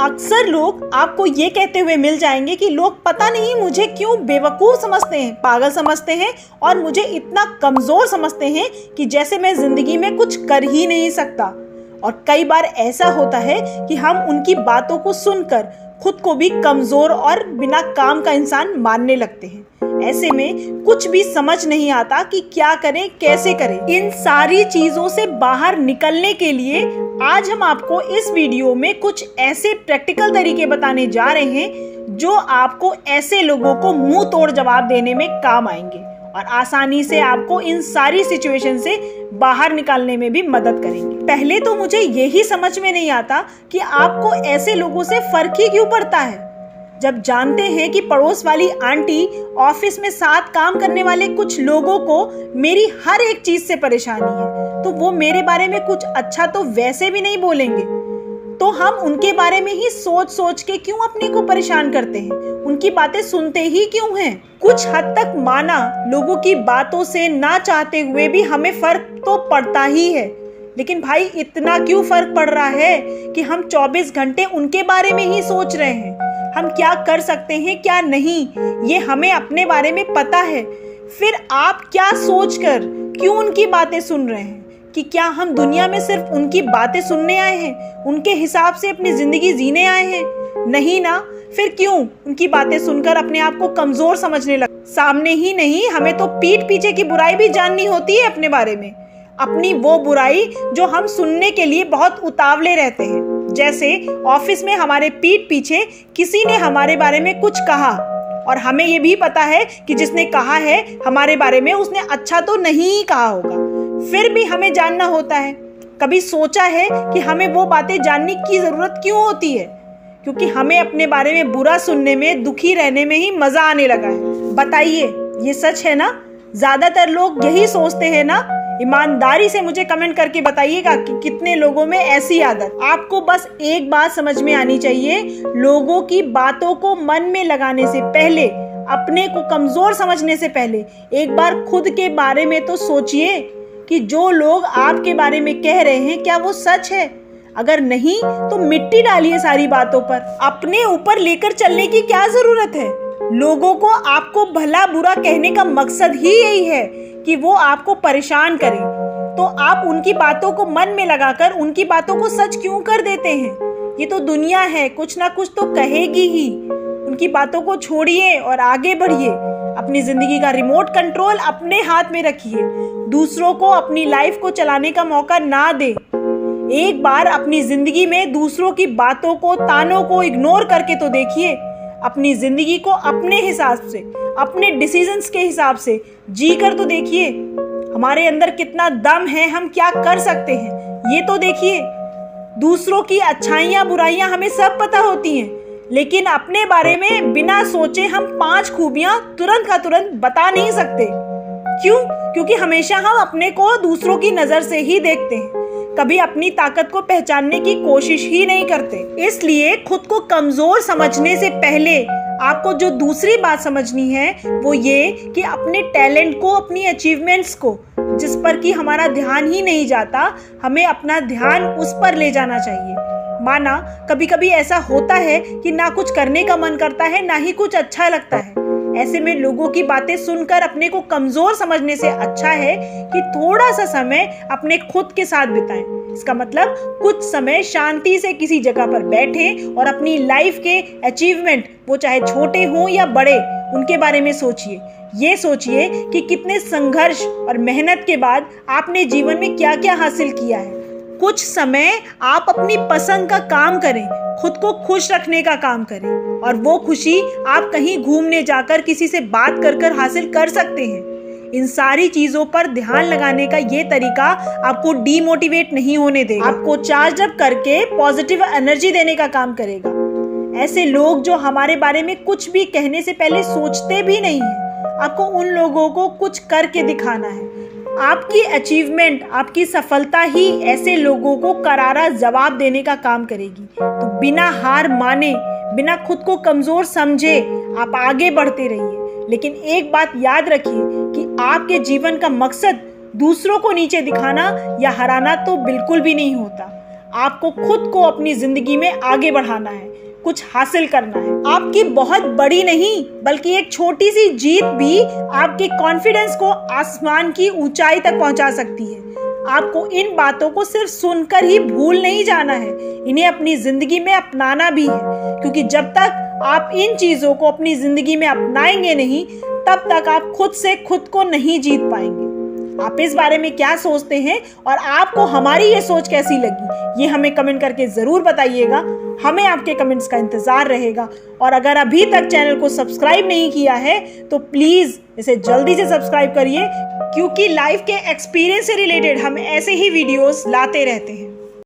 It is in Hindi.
अक्सर लोग आपको ये कहते हुए मिल जाएंगे कि लोग पता नहीं मुझे क्यों बेवकूफ़ समझते हैं, पागल समझते हैं और मुझे इतना कमज़ोर समझते हैं कि जैसे मैं ज़िंदगी में कुछ कर ही नहीं सकता। और कई बार ऐसा होता है कि हम उनकी बातों को सुनकर खुद को भी कमज़ोर और बिना काम का इंसान मानने लगते हैं। ऐसे में कुछ भी समझ नहीं आता कि क्या करें, कैसे करें। इन सारी चीज़ों से बाहर निकलने के लिए आज हम आपको इस वीडियो में कुछ ऐसे प्रैक्टिकल तरीके बताने जा रहे हैं जो आपको ऐसे लोगों को मुंह तोड़ जवाब देने में काम आएंगे और आसानी से आपको इन सारी सिचुएशन से बाहर निकालने में भी मदद करेंगे। पहले तो मुझे यही समझ में नहीं आता कि आपको ऐसे लोगों से फर्क ही क्यों पड़ता है। जब जानते हैं कि पड़ोस वाली आंटी ऑफिस में साथ काम करने वाले कुछ लोगों को मेरी हर एक चीज से परेशानी है, तो वो मेरे बारे में कुछ अच्छा तो वैसे भी नहीं बोलेंगे, तो हम उनके बारे में ही सोच सोच के क्यों अपने को परेशान करते हैं, उनकी बातें सुनते ही क्यों हैं। कुछ हद तक माना लोगों की बातों से ना चाहते हुए भी हमें फर्क तो पड़ता ही है, लेकिन भाई इतना क्यों फर्क पड़ रहा है कि हम 24 घंटे उनके बारे में ही सोच रहे हैं। हम क्या कर सकते हैं क्या नहीं ये हमें अपने बारे में पता है, फिर आप क्या सोचकर क्यों उनकी बातें सुन रहे हैं कि क्या हम दुनिया में सिर्फ उनकी बातें सुनने आए हैं, उनके हिसाब से अपनी जिंदगी जीने आए हैं? नहीं ना, फिर क्यों उनकी बातें सुनकर अपने आप को कमजोर समझने लगे। सामने ही नहीं, हमें तो पीठ पीछे की बुराई भी जाननी होती है अपने बारे में, अपनी वो बुराई जो हम सुनने के लिए बहुत उतावले रहते हैं। जैसे ऑफिस में हमारे पीठ पीछे किसी ने हमारे बारे में कुछ कहा और हमें ये भी पता है कि जिसने कहा है हमारे बारे में उसने अच्छा तो नहीं कहा होगा, फिर भी हमें जानना होता है। कभी सोचा है कि हमें वो बातें जानने की जरूरत क्यों होती है? क्योंकि हमें अपने बारे में बुरा सुनने में, दुखी रहने में ही मजा आने लगा है। बताइए, ये सच है ना? ज्यादातर लोग यही सोचते हैं ना? ईमानदारी से मुझे कमेंट करके बताइएगा कि कितने लोगों में ऐसी आदत। आपको बस एक बात समझ में आनी चाहिए, लोगों की बातों को मन में लगाने से पहले, अपने को कमजोर समझने से पहले एक बार खुद के बारे में तो सोचिए कि जो लोग आपके बारे में कह रहे हैं क्या वो सच है। अगर नहीं तो मिट्टी डालिए सारी बातों पर। अपने ऊपर लेकर चलने की क्या जरूरत है? लोगों को आपको भला बुरा कहने का मकसद ही यही है कि वो आपको परेशान करें, तो आप उनकी बातों को मन में लगाकर उनकी बातों को सच क्यों कर देते हैं? ये तो दुनिया है, कुछ ना कुछ तो कहेगी ही। उनकी बातों को छोड़िए और आगे बढ़िए। अपनी जिंदगी का रिमोट कंट्रोल अपने हाथ में रखिए। दूसरों को अपनी लाइफ को चलाने का मौका ना दे। एक बार अपनी जिंदगी में दूसरों की बातों को, तानों को इग्नोर करके तो देखिए। अपनी जिंदगी को अपने हिसाब से, अपने डिसीजंस के हिसाब से जी कर तो देखिए। हमारे अंदर कितना दम है, हम क्या कर सकते हैं ये तो देखिए। दूसरों की अच्छाइयाँ बुराइयाँ हमें सब पता होती हैं, लेकिन अपने बारे में बिना सोचे हम 5 खूबियाँ तुरंत का तुरंत बता नहीं सकते। क्यों? क्योंकि हमेशा हम अपने को दूसरों की नजर से ही देखते हैं, कभी अपनी ताकत को पहचानने की कोशिश ही नहीं करते। इसलिए खुद को कमजोर समझने से पहले आपको जो दूसरी बात समझनी है वो ये कि अपने टैलेंट को, अपनी अचीवमेंट्स को, जिस पर कि हमारा ध्यान ही नहीं जाता, हमें अपना ध्यान उस पर ले जाना चाहिए। माना कभी कभी ऐसा होता है कि ना कुछ करने का मन करता है, ना ही कुछ अच्छा लगता है। ऐसे में लोगों की बातें सुनकर अपने को कमजोर समझने से अच्छा है कि थोड़ा सा समय अपने खुद के साथ बिताएं। इसका मतलब कुछ समय शांति से किसी जगह पर बैठें और अपनी लाइफ के अचीवमेंट, वो चाहे छोटे हों या बड़े, उनके बारे में सोचिए। ये सोचिए कि कितने संघर्ष और मेहनत के बाद आपने जीवन में क्या क्या हासिल किया है। कुछ समय आप अपनी पसंद का काम करें, खुद को खुश रखने का काम करें, और वो खुशी आप कहीं घूमने जाकर किसी से बात कर कर हासिल कर सकते हैं। इन सारी चीजों पर ध्यान लगाने का ये तरीका आपको डीमोटिवेट नहीं होने देगा, आपको चार्ज अप करके पॉजिटिव एनर्जी देने का काम करेगा। ऐसे लोग जो हमारे बारे में कुछ भी कहने से पहले सोचते भी नहीं है, आपको उन लोगों को कुछ करके दिखाना है। आपकी अचीवमेंट, आपकी सफलता ही ऐसे लोगों को करारा जवाब देने का काम करेगी। तो बिना हार माने, बिना खुद को कमजोर समझे आप आगे बढ़ते रहिए। लेकिन एक बात याद रखिए कि आपके जीवन का मकसद दूसरों को नीचे दिखाना या हराना तो बिल्कुल भी नहीं होता। आपको खुद को अपनी जिंदगी में आगे बढ़ाना है, कुछ हासिल करना है। आपकी बहुत बड़ी नहीं बल्कि एक छोटी सी जीत भी आपके कॉन्फिडेंस को आसमान की ऊंचाई तक पहुंचा सकती है। आपको इन बातों को सिर्फ सुनकर ही भूल नहीं जाना है, इन्हें अपनी जिंदगी में अपनाना भी है, क्योंकि जब तक आप इन चीजों को अपनी जिंदगी में अपनाएंगे नहीं, तब तक आप खुद से खुद को नहीं जीत पाएंगे। आप इस बारे में क्या सोचते हैं और आपको हमारी ये सोच कैसी लगी, ये हमें कमेंट करके जरूर बताइएगा। हमें आपके कमेंट्स का इंतजार रहेगा। और अगर अभी तक चैनल को सब्सक्राइब नहीं किया है तो प्लीज इसे जल्दी से सब्सक्राइब करिए, क्योंकि लाइफ के एक्सपीरियंस से रिलेटेड हम ऐसे ही वीडियोस लाते रहते हैं।